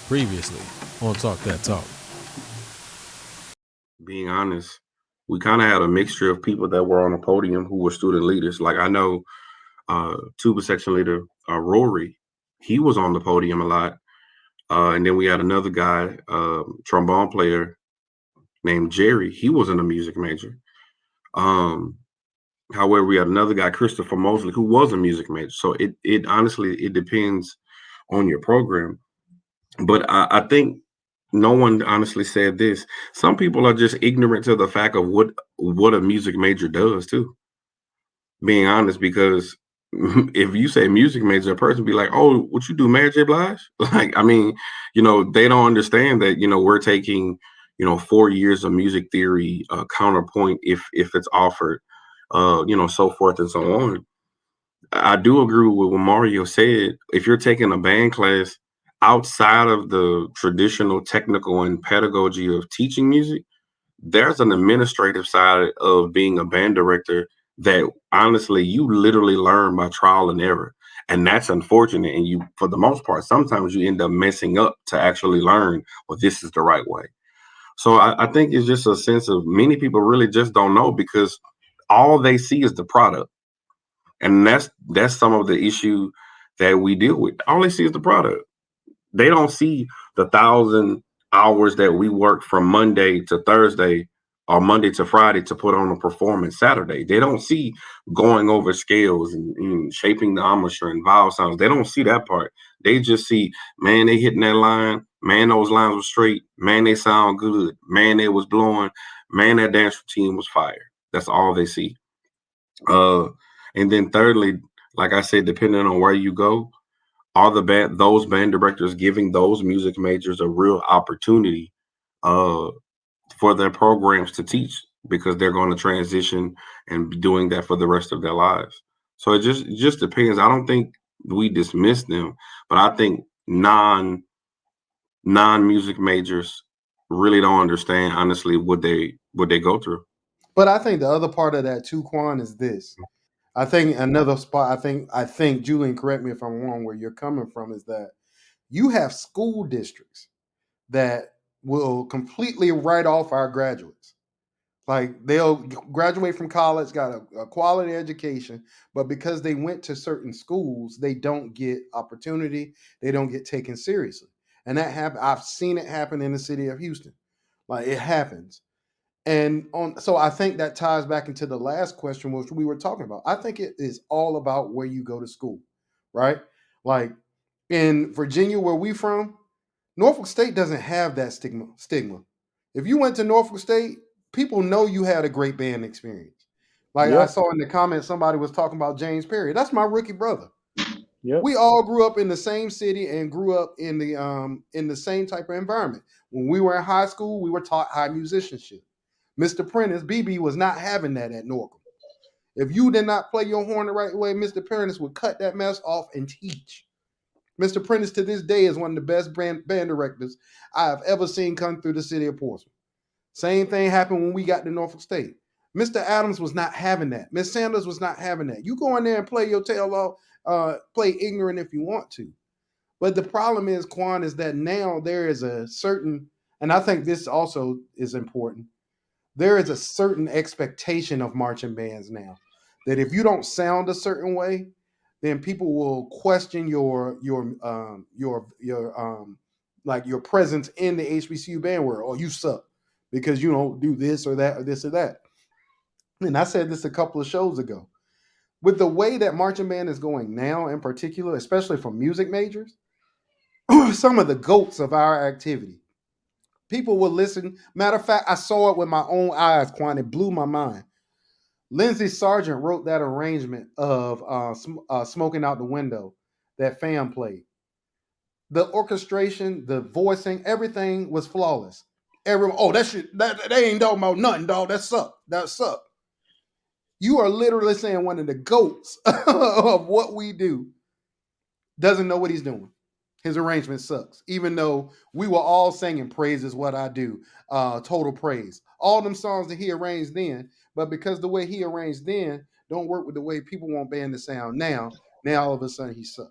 Previously on Talk That Talk. Being honest, we kind of had a mixture of people that were on the podium who were student leaders. Like I know tuba section leader Rory, he was on the podium a lot. And then we had another guy, trombone player named Jerry. He wasn't a music major. Um, However, we had another guy, Christopher Mosley, who was a music major. So it honestly it depends on your program. But I think no one honestly said this. Some people are just ignorant to the fact of what a music major does too. Being honest, because if you say music major, a person be like, "Oh, what you do, Mary J. Blige?" Like, I mean, they don't understand that. We're taking 4 years of music theory, counterpoint if it's offered, so forth and so on. I do agree with what Mario said. If you're taking a band class outside of the traditional technical and pedagogy of teaching music, there's an administrative side of being a band director that honestly you literally learn by trial and error. And that's unfortunate. And you, for the most part, sometimes you end up messing up to actually learn, well, this is the right way. So I think it's just a sense of many people really just don't know because all they see is the product. And that's some of the issue that we deal with. All they see is the product. They don't see the 1,000 hours that we work from Monday to Thursday or Monday to Friday to put on a performance Saturday. They don't see going over scales and shaping the embouchure and vowel sounds. They don't see that part. They just see, man, they hitting that line. Man, those lines were straight. Man, they sound good. Man, they was blowing. Man, that dance routine was fire. That's all they see. Uh, and then thirdly, like I said, depending on where you go, are those band directors giving those music majors a real opportunity uh, for their programs to teach because they're going to transition and be doing that for the rest of their lives. So it just depends. I don't think we dismiss them, but I think non music majors really don't understand honestly what they go through. But I think the other part of that too, Quan, is this. I think another spot. I think Julian, correct me if I'm wrong. Where you're coming from is that you have school districts that will completely write off our graduates. Like they'll graduate from college, got a quality education, but because they went to certain schools, they don't get opportunity. They don't get taken seriously, and that happen. I've seen it happen in the city of Houston. Like it happens. And on so I think that ties back into the last question which we were talking about. I think it is all about where you go to school, right? Like in Virginia, where we from, Norfolk State doesn't have that stigma. If you went to Norfolk State, people know you had a great band experience. Like I Yep. saw in the comments, somebody was talking about James Perry. That's my rookie brother. Yep. We all grew up in the same city and grew up in the same type of environment. When we were in high school, we were taught high musicianship. Mr. Prentice, BB was not having that at Norcom. If you did not play your horn the right way, Mr. Prentice would cut that mess off and teach. Mr. Prentice to this day is one of the best band directors I have ever seen come through the city of Portsmouth. Same thing happened when we got to Norfolk State. Mr. Adams was not having that. Miss Sanders was not having that. You go in there and play your tail off, play ignorant if you want to. But the problem is, Quan, is that now there is a certain, and I think this also is important. There is a certain expectation of marching bands now that if you don't sound a certain way, then people will question your like your presence in the HBCU band world. Or you suck because you don't do this or that or this or that. And I said this a couple of shows ago. With the way that marching band is going now, in particular, especially for music majors, some of the goats of our activity. People will listen. Matter of fact, I saw it with my own eyes, Quan. It blew my mind. Lindsey Sargent wrote that arrangement of Smoking Out the Window that Fam played. The orchestration, the voicing, everything was flawless. Everyone, oh, that shit, that they ain't talking about nothing, dog. That suck. That suck. You are literally saying one of the goats of what we do doesn't know what he's doing. His arrangement sucks. Even though we were all singing "Praise is What I Do," "Total Praise," all them songs that he arranged then, but because the way he arranged then don't work with the way people want band to sound now. Now all of a sudden he sucks.